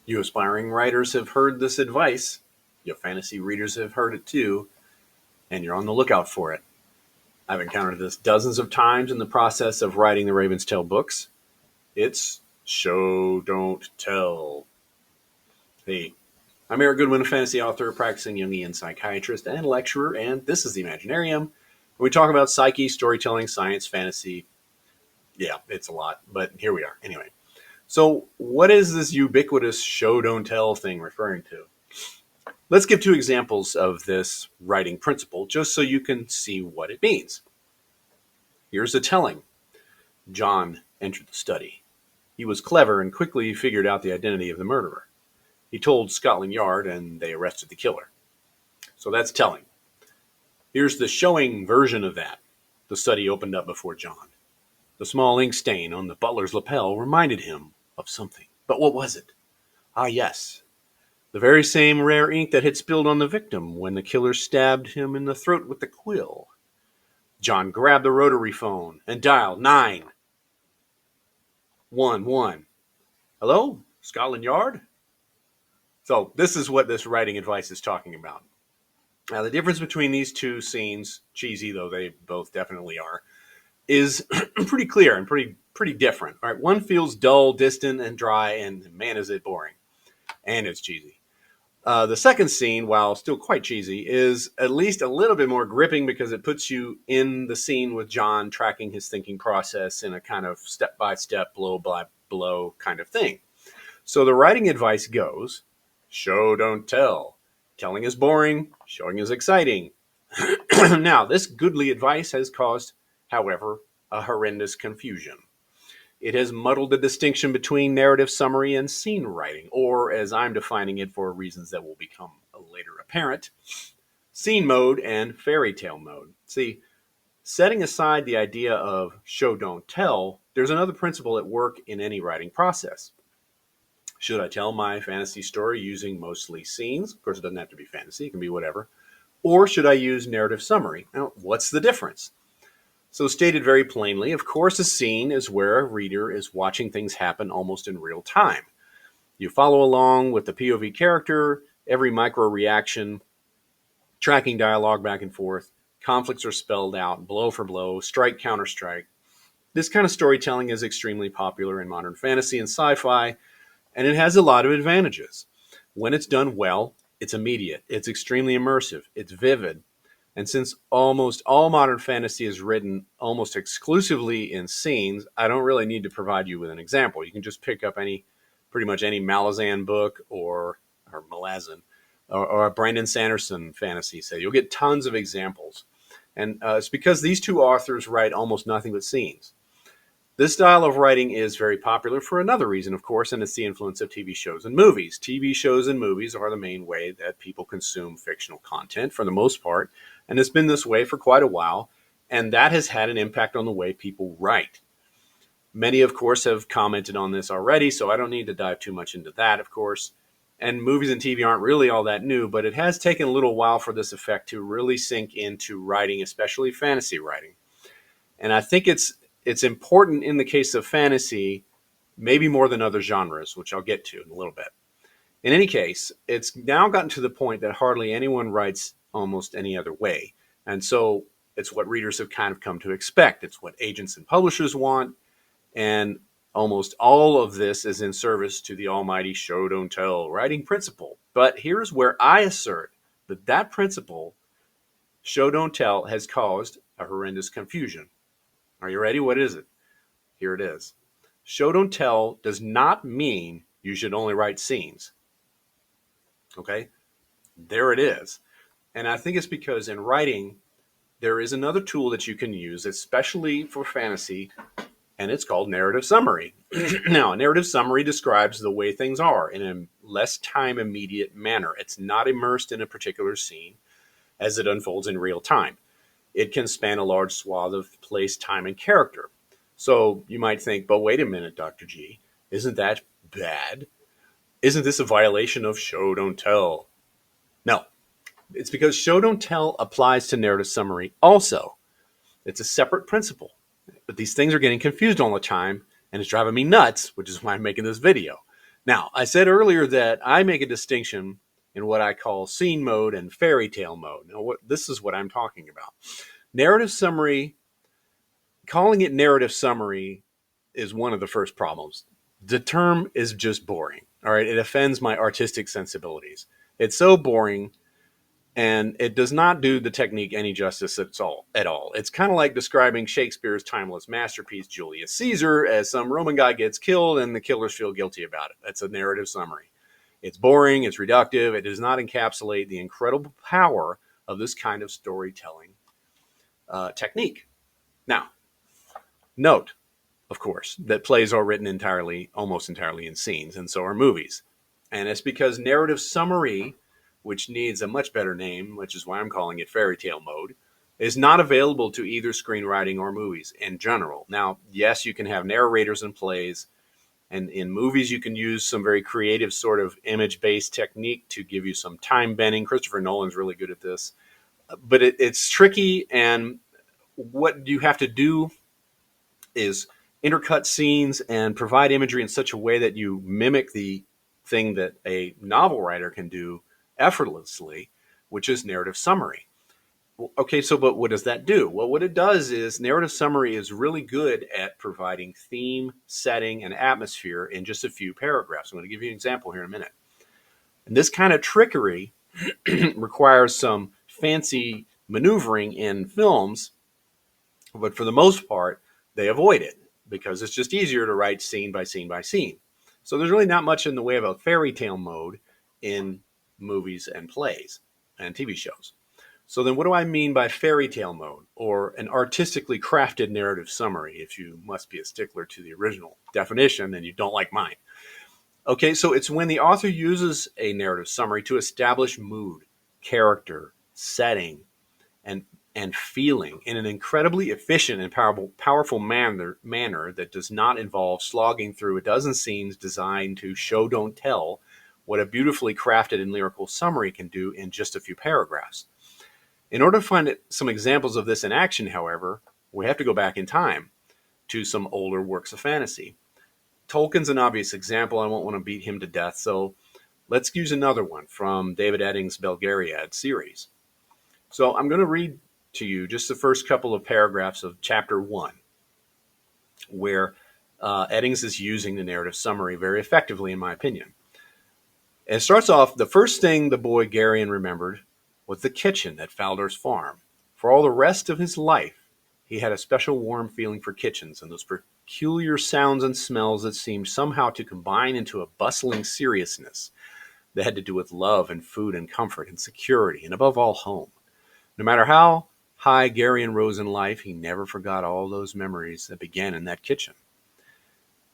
You aspiring writers have heard this advice. You fantasy readers have heard it too, and you're on the lookout for it. I've encountered this dozens of times in the process of writing the Raven's Tale books. It's show, don't tell. Hey, I'm Erik Goodwyn, a fantasy author, practicing Jungian psychiatrist, and lecturer, and this is the Imaginarium, where we talk about psyche, storytelling, science, fantasy. Yeah, it's a lot, but here we are. Anyway, so what is this ubiquitous show, don't tell thing referring to? Let's give two examples of this writing principle, just so you can see what it means. Here's a telling. John entered the study. He was clever and quickly figured out the identity of the murderer. He told Scotland Yard, and they arrested the killer. So that's telling. Here's the showing version of that. The study opened up before John. The small ink stain on the butler's lapel reminded him of something. But what was it? Ah, yes. The very same rare ink that had spilled on the victim when the killer stabbed him in the throat with the quill. John grabbed the rotary phone and dialed 911. Hello? Scotland Yard? So this is what this writing advice is talking about. Now, the difference between these two scenes, cheesy though they both definitely are, is pretty clear and pretty different. All right, one feels dull, distant, and dry, and man, is it boring. And it's cheesy. The second scene, while still quite cheesy, is at least a little bit more gripping because it puts you in the scene with John tracking his thinking process in a kind of step-by-step, blow-by-blow kind of thing. So the writing advice goes, show, don't tell. Telling is boring, showing is exciting. Now, this goodly advice has caused, however, a horrendous confusion. It has muddled the distinction between narrative summary and scene writing, or as I'm defining it for reasons that will become later apparent, scene mode and fairytale mode. See, setting aside the idea of show, don't tell, there's another principle at work in any writing process. Should I tell my fantasy story using mostly scenes? Of course, it doesn't have to be fantasy. It can be whatever. Or should I use narrative summary? Now, what's the difference? So stated very plainly, of course, a scene is where a reader is watching things happen almost in real time. You follow along with the POV character, every micro reaction, tracking dialogue back and forth. Conflicts are spelled out, blow for blow, strike, counter strike. This kind of storytelling is extremely popular in modern fantasy and sci-fi, and it has a lot of advantages. When it's done well, it's immediate, it's extremely immersive, it's vivid. And since almost all modern fantasy is written almost exclusively in scenes, I don't really need to provide you with an example. You can just pick up pretty much any Malazan book or Malazan or a Brandon Sanderson fantasy set. You'll get tons of examples. And it's because these two authors write almost nothing but scenes. This style of writing is very popular for another reason, of course, and it's the influence of TV shows and movies. TV shows and movies are the main way that people consume fictional content for the most part, and it's been this way for quite a while, and that has had an impact on the way people write. Many, of course, have commented on this already, so I don't need to dive too much into that, of course. And movies and TV aren't really all that new, but it has taken a little while for this effect to really sink into writing, especially fantasy writing. And I think it's important in the case of fantasy, maybe more than other genres, which I'll get to in a little bit. In any case, it's now gotten to the point that hardly anyone writes almost any other way. And so it's what readers have kind of come to expect. It's what agents and publishers want. And almost all of this is in service to the almighty show, don't tell writing principle. But here's where I assert that principle, show, don't tell, has caused a horrendous confusion. Are you ready? What is it? Here it is. Show, don't tell does not mean you should only write scenes. Okay? There it is. And I think it's because in writing, there is another tool that you can use, especially for fantasy, and it's called narrative summary. Now, a narrative summary describes the way things are in a less time immediate manner. It's not immersed in a particular scene as it unfolds in real time. It can span a large swath of place, time, and character. So you might think, but wait a minute, Dr. G, isn't that bad? Isn't this a violation of show, don't tell? No, it's because show, don't tell applies to narrative summary also. It's a separate principle. But these things are getting confused all the time, and it's driving me nuts, which is why I'm making this video. Now, I said earlier that I make a distinction in what I call scene mode and fairy tale mode. Now, this is what I'm talking about. Narrative summary, calling it narrative summary is one of the first problems. The term is just boring. All right. It offends my artistic sensibilities. It's so boring, and it does not do the technique any justice at all. It's kind of like describing Shakespeare's timeless masterpiece, Julius Caesar, as some Roman guy gets killed and the killers feel guilty about it. That's a narrative summary. It's boring. It's reductive. It does not encapsulate the incredible power of this kind of storytelling technique. Now, note, of course, that plays are written almost entirely in scenes, and so are movies. And it's because narrative summary, which needs a much better name, which is why I'm calling it fairy tale mode, is not available to either screenwriting or movies in general. Now, yes, you can have narrators in plays, and in movies you can use some very creative sort of image-based technique to give you some time bending. Christopher Nolan's really good at this. But it's tricky, and what you have to do is intercut scenes and provide imagery in such a way that you mimic the thing that a novel writer can do effortlessly, which is narrative summary. Okay, so but what does that do? Well, what it does is narrative summary is really good at providing theme, setting, and atmosphere in just a few paragraphs. I'm going to give you an example here in a minute. And this kind of trickery requires some fancy maneuvering in films, but for the most part, they avoid it because it's just easier to write scene by scene by scene. So there's really not much in the way of a fairy tale mode in movies and plays and TV shows. So then what do I mean by fairy tale mode, or an artistically crafted narrative summary, if you must be a stickler to the original definition and you don't like mine? Okay, so it's when the author uses a narrative summary to establish mood, character, setting, and feeling in an incredibly efficient and powerful manner that does not involve slogging through a dozen scenes designed to show, don't tell what a beautifully crafted and lyrical summary can do in just a few paragraphs. In order to find some examples of this in action, however, we have to go back in time to some older works of fantasy. Tolkien's an obvious example. I won't want to beat him to death, so let's use another one from David Eddings' Belgariad series. So I'm going to read to you just the first couple of paragraphs of chapter 1, where Eddings is using the narrative summary very effectively, in my opinion. It starts off, the first thing the boy Garion remembered was the kitchen at Faldor's farm. For all the rest of his life, he had a special warm feeling for kitchens and those peculiar sounds and smells that seemed somehow to combine into a bustling seriousness that had to do with love and food and comfort and security and above all home. No matter how high Garion rose in life, he never forgot all those memories that began in that kitchen.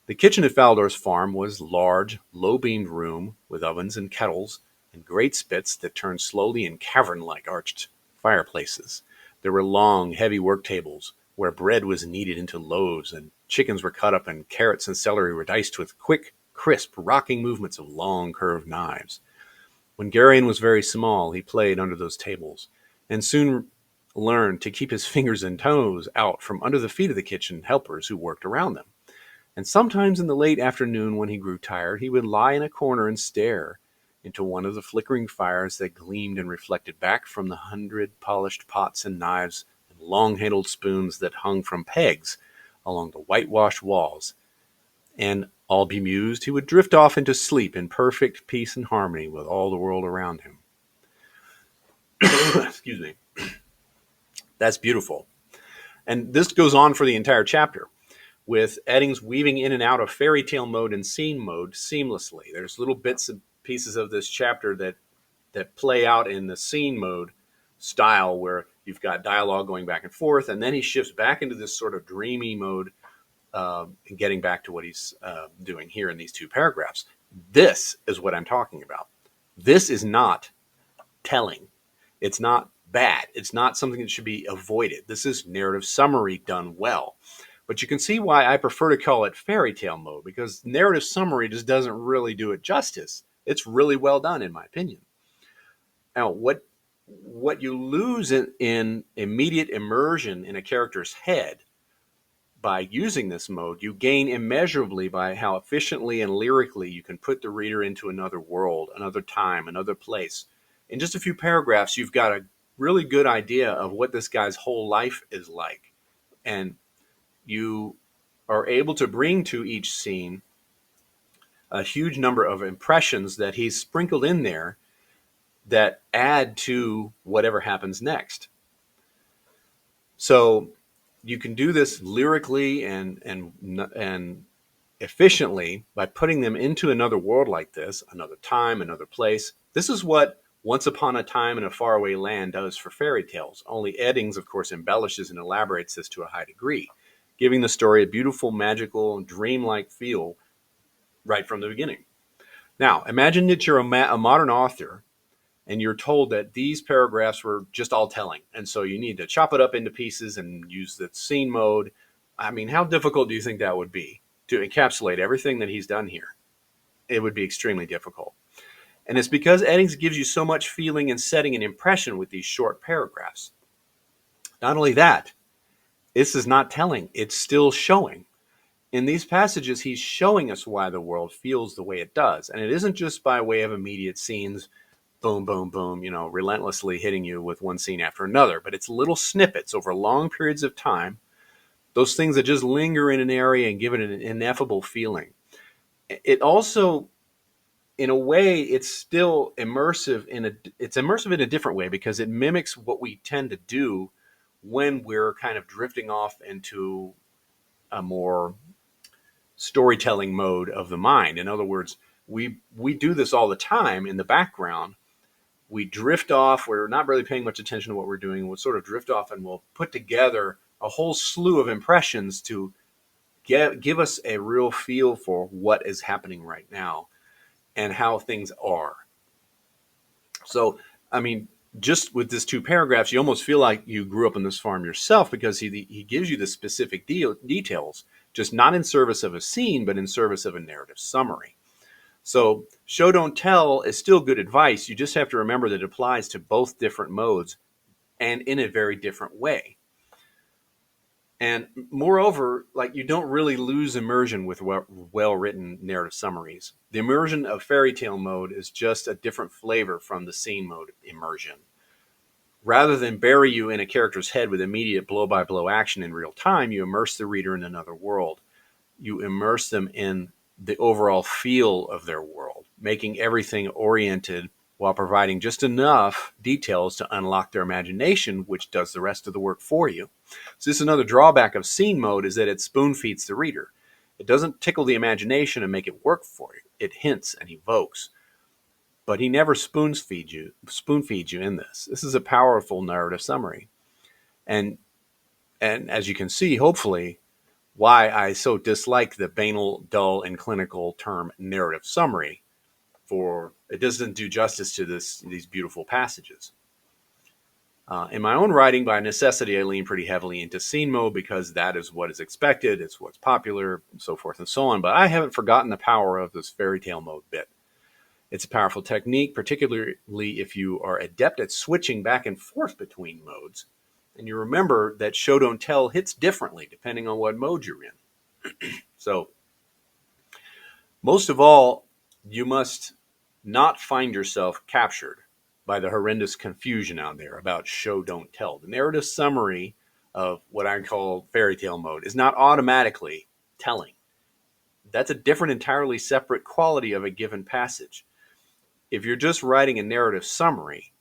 The kitchen at Faldor's farm was a large, low-beamed room with ovens and kettles and great spits that turned slowly in cavern-like arched fireplaces. There were long, heavy work tables where bread was kneaded into loaves and chickens were cut up and carrots and celery were diced with quick, crisp, rocking movements of long, curved knives. When Garion was very small, he played under those tables and soon learned to keep his fingers and toes out from under the feet of the kitchen helpers who worked around them. And sometimes in the late afternoon when he grew tired, he would lie in a corner and stare into one of the flickering fires that gleamed and reflected back from the 100 polished pots and knives and long-handled spoons that hung from pegs along the whitewashed walls. And, all bemused, he would drift off into sleep in perfect peace and harmony with all the world around him. Excuse me. That's beautiful. And this goes on for the entire chapter, with Eddings weaving in and out of fairy tale mode and scene mode seamlessly. There's little bits and pieces of this chapter that play out in the scene mode style, where you've got dialogue going back and forth, and then he shifts back into this sort of dreamy mode, and getting back to what he's doing here in these two paragraphs. This is what I'm talking about. This is not telling. It's not bad. It's not something that should be avoided. This is narrative summary done well. But you can see why I prefer to call it fairy tale mode, because narrative summary just doesn't really do it justice. It's really well done, in my opinion. Now, what you lose in immediate immersion in a character's head by using this mode, you gain immeasurably by how efficiently and lyrically you can put the reader into another world, another time, another place. In just a few paragraphs, you've got a really good idea of what this guy's whole life is like. And you are able to bring to each scene a huge number of impressions that he's sprinkled in there that add to whatever happens next. So you can do this lyrically and efficiently by putting them into another world like this, another time, another place. This is what Once Upon a Time in a Faraway Land does for fairy tales. Only Eddings, of course, embellishes and elaborates this to a high degree, giving the story a beautiful, magical, dreamlike feel right from the beginning. Now, imagine that you're a modern author and you're told that these paragraphs were just all telling. And so you need to chop it up into pieces and use the scene mode. I mean, how difficult do you think that would be to encapsulate everything that he's done here? It would be extremely difficult. And it's because Eddings gives you so much feeling and setting and impression with these short paragraphs. Not only that, this is not telling, it's still showing. In these passages, he's showing us why the world feels the way it does. And it isn't just by way of immediate scenes, boom, boom, boom, relentlessly hitting you with one scene after another. But it's little snippets over long periods of time, those things that just linger in an area and give it an ineffable feeling. It also, in a way, it's still immersive it's immersive in a different way because it mimics what we tend to do when we're kind of drifting off into a more storytelling mode of the mind. In other words, we do this all the time in the background. We drift off. We're not really paying much attention to what we're doing. We'll sort of drift off and we'll put together a whole slew of impressions to give us a real feel for what is happening right now and how things are. So, I mean, just with these two paragraphs, you almost feel like you grew up on this farm yourself because he gives you the specific details, just not in service of a scene, but in service of a narrative summary. So show don't tell is still good advice. You just have to remember that it applies to both different modes and in a very different way. And moreover, like, you don't really lose immersion with well-written narrative summaries. The immersion of fairy tale mode is just a different flavor from the scene mode immersion. Rather than bury you in a character's head with immediate blow-by-blow action in real time, you immerse the reader in another world. You immerse them in the overall feel of their world, making everything oriented while providing just enough details to unlock their imagination, which does the rest of the work for you. So this is another drawback of scene mode, is that it spoon feeds the reader. It doesn't tickle the imagination and make it work for you. It hints and evokes. But he never spoon feeds you in this. This is a powerful narrative summary. And as you can see, hopefully, why I so dislike the banal, dull, and clinical term narrative summary, for it doesn't do justice to these beautiful passages. In my own writing, by necessity, I lean pretty heavily into scene mode because that is what is expected, it's what's popular, and so forth and so on. But I haven't forgotten the power of this fairy tale mode bit. It's a powerful technique, particularly if you are adept at switching back and forth between modes. And you remember that show don't tell hits differently depending on what mode you're in. So, most of all, you must not find yourself captured by the horrendous confusion out there about show don't tell. The narrative summary of what I call fairy tale mode is not automatically telling. That's a different, entirely separate quality of a given passage. If you're just writing a narrative summary,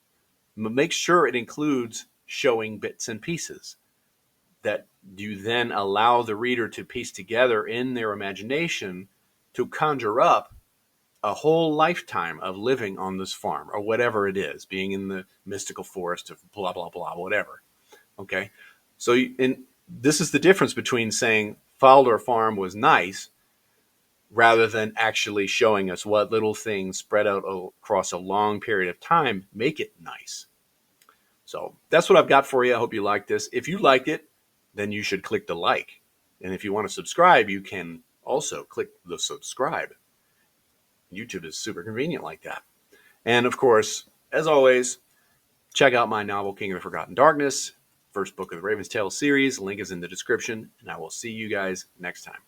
make sure it includes showing bits and pieces that you then allow the reader to piece together in their imagination to conjure up a whole lifetime of living on this farm, or whatever it is, being in the mystical forest of blah, blah, blah, whatever. Okay? So this is the difference between saying Faldor Farm was nice rather than actually showing us what little things spread out across a long period of time make it nice. So that's what I've got for you. I hope you liked this. If you liked it, then you should click the like. And if you want to subscribe, you can also click the subscribe. YouTube is super convenient like that. And of course, as always, check out my novel, King of the Forgotten Darkness. first book of the Raven's Tale series. Link is in the description, and I will see you guys next time.